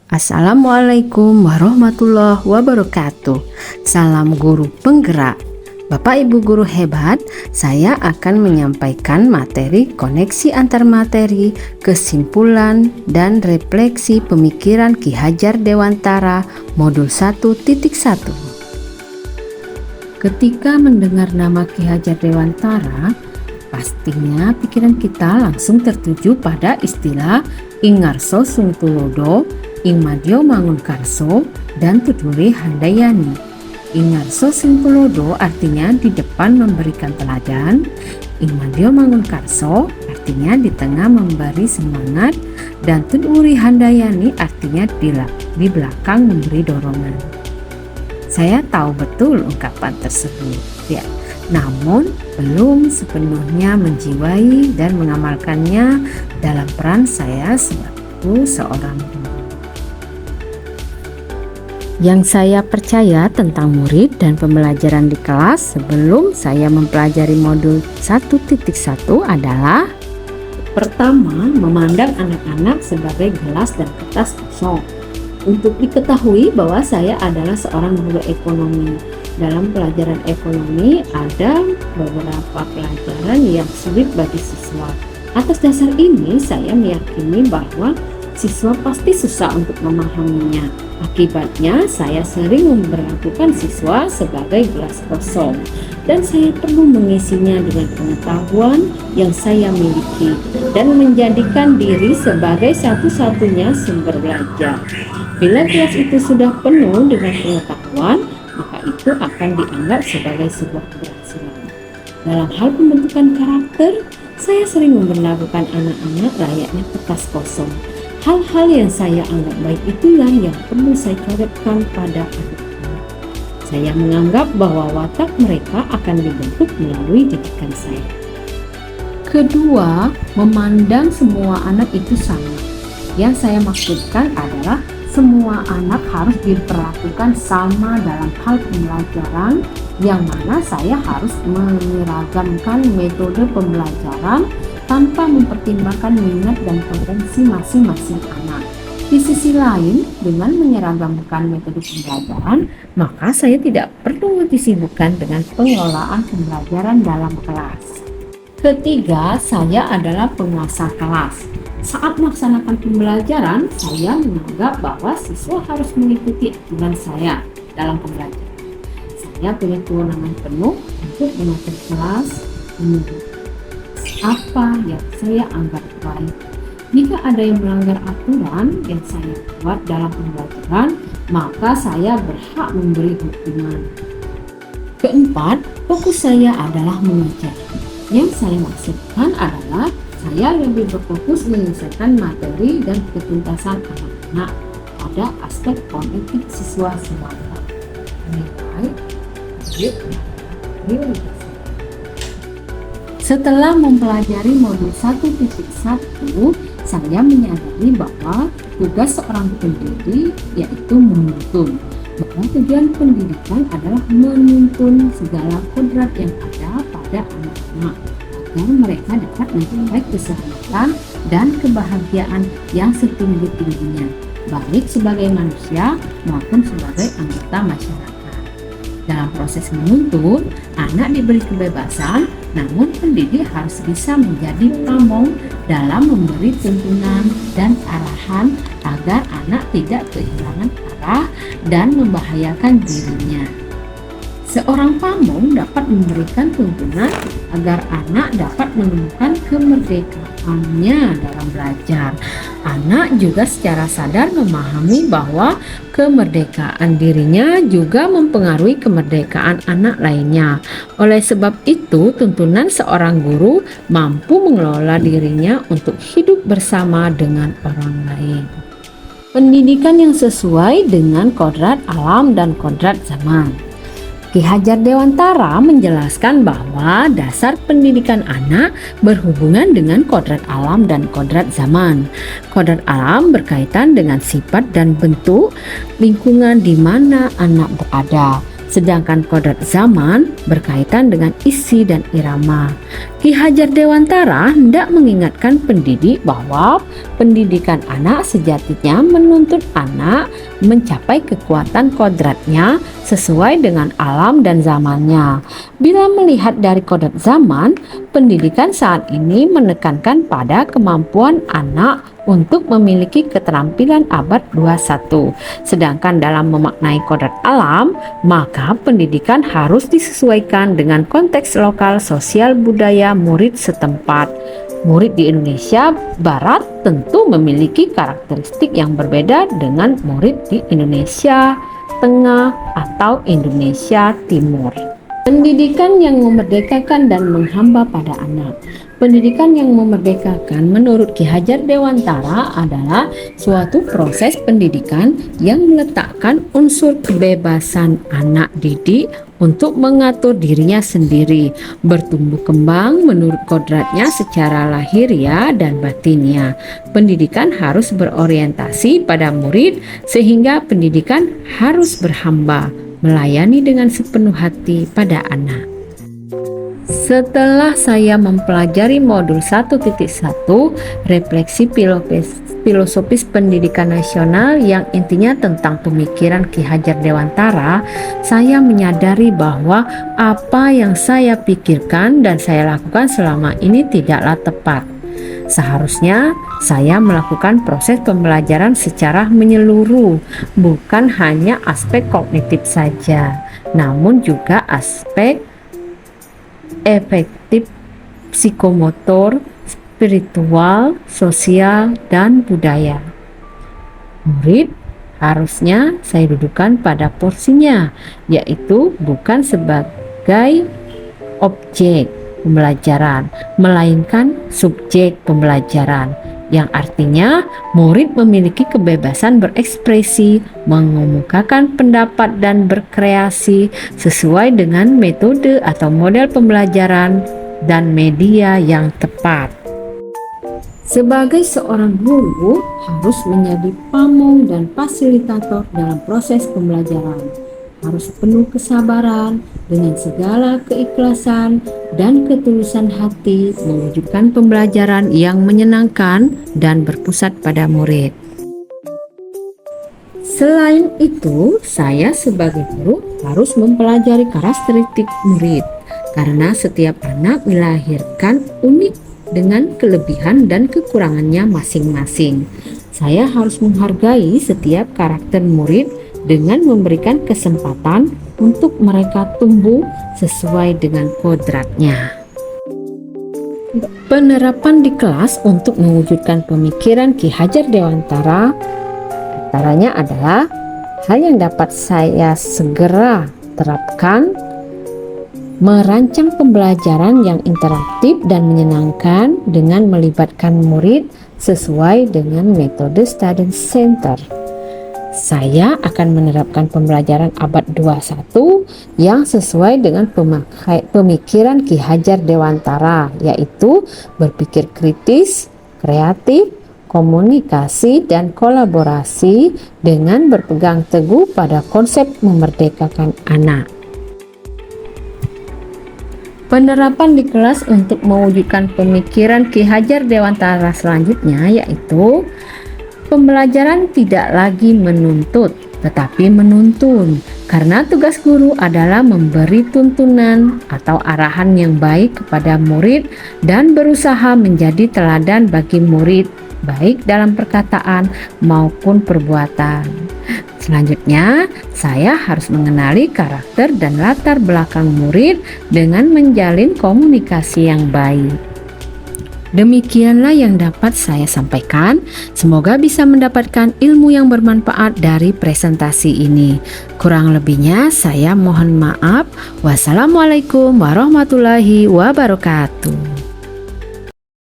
Assalamualaikum warahmatullahi wabarakatuh. Salam guru penggerak. Bapak Ibu guru hebat, saya akan menyampaikan materi koneksi antar materi, kesimpulan, dan refleksi pemikiran Ki Hajar Dewantara modul 1.1. Ketika mendengar nama Ki Hajar Dewantara, pastinya pikiran kita langsung tertuju pada istilah Ing Ngarso Sung Tulodo, Ing Madya Mangunkarso, dan Tuduri Handayani. Ing Ngarso Sung Tulodo artinya di depan memberikan teladan, Ing Madya Mangunkarso artinya di tengah memberi semangat, dan Tuduri Handayani artinya di belakang memberi dorongan. Saya tahu betul ungkapan tersebut, ya. Namun belum sepenuhnya menjiwai dan mengamalkannya dalam peran saya sebagai seorang guru. Yang saya percaya tentang murid dan pembelajaran di kelas sebelum saya mempelajari modul 1.1 adalah: pertama, memandang anak-anak sebagai gelas dan kertas kosong. Untuk diketahui bahwa saya adalah seorang guru ekonomi. Dalam pelajaran ekonomi ada beberapa pelajaran yang sulit bagi siswa. Atas dasar ini saya meyakini bahwa siswa pasti susah untuk memahaminya. Akibatnya saya sering memperlakukan siswa sebagai gelas kosong, dan saya perlu mengisinya dengan pengetahuan yang saya miliki dan menjadikan diri sebagai satu-satunya sumber belajar. Bila kelas itu sudah penuh dengan pengetahuan, maka itu akan dianggap sebagai sebuah keberhasilan. Dalam hal pembentukan karakter, saya sering memperlakukan anak-anak layaknya kertas kosong. Hal-hal yang saya anggap baik itulah yang perlu saya coretkan pada anak-anak. Saya menganggap bahwa watak mereka akan dibentuk melalui didikan saya. Kedua, memandang semua anak itu sama. Yang saya maksudkan adalah semua anak harus diperlakukan sama dalam hal pembelajaran, yang mana saya harus menyeragamkan metode pembelajaran tanpa mempertimbangkan minat dan potensi masing-masing anak. Di sisi lain, dengan menyeragamkan metode pembelajaran, maka saya tidak perlu disibukkan dengan pengelolaan pembelajaran dalam kelas. Ketiga, saya adalah penguasa kelas. Saat melaksanakan pembelajaran, saya menganggap bahwa siswa harus mengikuti aturan saya dalam pembelajaran. Saya punya kewenangan penuh untuk mengatur kelas, apa yang saya anggap baik. Jika ada yang melanggar aturan yang saya buat dalam pembelajaran, maka saya berhak memberi hukuman. Keempat, fokus saya adalah mengajar. Yang saya maksudkan adalah saya lebih berfokus menyelesaikan materi dan ketuntasan anak-anak pada aspek kognitif siswa semata. Nilai, prioritas. Setelah mempelajari modul 1.1, saya menyadari bahwa tugas seorang pendidik yaitu menuntun. Bahwa tujuan pendidikan adalah menuntun segala kodrat yang ada pada anak-anak agar mereka dapat mencapai keselamatan dan kebahagiaan yang setinggi-tingginya, baik sebagai manusia maupun sebagai anggota masyarakat. Dalam proses menuntun, anak diberi kebebasan, namun pendidik harus bisa menjadi pamong dalam memberi tuntunan dan arahan agar anak tidak kehilangan arah dan membahayakan dirinya. Seorang pamong dapat memberikan tuntunan agar anak dapat menemukan kemerdekaannya dalam belajar. Anak juga secara sadar memahami bahwa kemerdekaan dirinya juga mempengaruhi kemerdekaan anak lainnya. Oleh sebab itu, tuntunan seorang guru mampu mengelola dirinya untuk hidup bersama dengan orang lain. Pendidikan yang sesuai dengan kodrat alam dan kodrat zaman. Ki Hajar Dewantara menjelaskan bahwa dasar pendidikan anak berhubungan dengan kodrat alam dan kodrat zaman. Kodrat alam berkaitan dengan sifat dan bentuk lingkungan di mana anak berada. sedangkan kodrat zaman berkaitan dengan isi dan irama. Ki Hajar Dewantara hendak mengingatkan pendidik bahwa pendidikan anak sejatinya menuntut anak mencapai kekuatan kodratnya sesuai dengan alam dan zamannya. Bila melihat dari kodrat zaman, pendidikan saat ini menekankan pada kemampuan anak untuk memiliki keterampilan abad 21. Sedangkan dalam memaknai kodrat alam, maka pendidikan harus disesuaikan dengan konteks lokal, sosial, budaya murid setempat. Murid di Indonesia Barat tentu memiliki karakteristik yang berbeda dengan murid di Indonesia Tengah atau Indonesia Timur. Pendidikan yang memerdekakan dan menghamba pada anak. Pendidikan yang memerdekakan menurut Ki Hajar Dewantara adalah suatu proses pendidikan yang meletakkan unsur kebebasan anak didik untuk mengatur dirinya sendiri, bertumbuh kembang menurut kodratnya secara lahiriah dan batinnya. Pendidikan harus berorientasi pada murid sehingga pendidikan harus berhamba, melayani dengan sepenuh hati pada anak. Setelah saya mempelajari modul 1.1 refleksi filosofis pendidikan nasional yang intinya tentang pemikiran Ki Hajar Dewantara, saya menyadari bahwa apa yang saya pikirkan dan saya lakukan selama ini tidaklah tepat. Seharusnya saya melakukan proses pembelajaran secara menyeluruh, bukan hanya aspek kognitif saja, namun juga aspek efektif psikomotor, spiritual, sosial, dan budaya. Murid harusnya saya dudukan pada porsinya, yaitu bukan sebagai objek pembelajaran, melainkan subjek pembelajaran, yang artinya murid memiliki kebebasan berekspresi, mengemukakan pendapat dan berkreasi sesuai dengan metode atau model pembelajaran dan media yang tepat. Sebagai seorang guru harus menjadi pamong dan fasilitator dalam proses pembelajaran. Harus penuh kesabaran dengan segala keikhlasan dan ketulusan hati mewujudkan pembelajaran yang menyenangkan dan berpusat pada murid. Selain itu, saya sebagai guru harus mempelajari karakteristik murid karena setiap anak dilahirkan unik dengan kelebihan dan kekurangannya masing-masing. Saya harus menghargai setiap karakter murid dengan memberikan kesempatan untuk mereka tumbuh sesuai dengan kodratnya. Penerapan di kelas untuk mewujudkan pemikiran Ki Hajar Dewantara antaranya adalah hal yang dapat saya segera terapkan: merancang pembelajaran yang interaktif dan menyenangkan dengan melibatkan murid sesuai dengan metode study center. Saya akan menerapkan pembelajaran abad 21 yang sesuai dengan pemikiran Ki Hajar Dewantara, yaitu berpikir kritis, kreatif, komunikasi, dan kolaborasi dengan berpegang teguh pada konsep memerdekakan anak. Penerapan di kelas untuk mewujudkan pemikiran Ki Hajar Dewantara selanjutnya yaitu pembelajaran tidak lagi menuntut, tetapi menuntun, karena tugas guru adalah memberi tuntunan atau arahan yang baik kepada murid dan berusaha menjadi teladan bagi murid, baik dalam perkataan maupun perbuatan. Selanjutnya, saya harus mengenali karakter dan latar belakang murid dengan menjalin komunikasi yang baik. Demikianlah yang dapat saya sampaikan. Semoga bisa mendapatkan ilmu yang bermanfaat dari presentasi ini. Kurang lebihnya saya mohon maaf. Wassalamualaikum warahmatullahi wabarakatuh.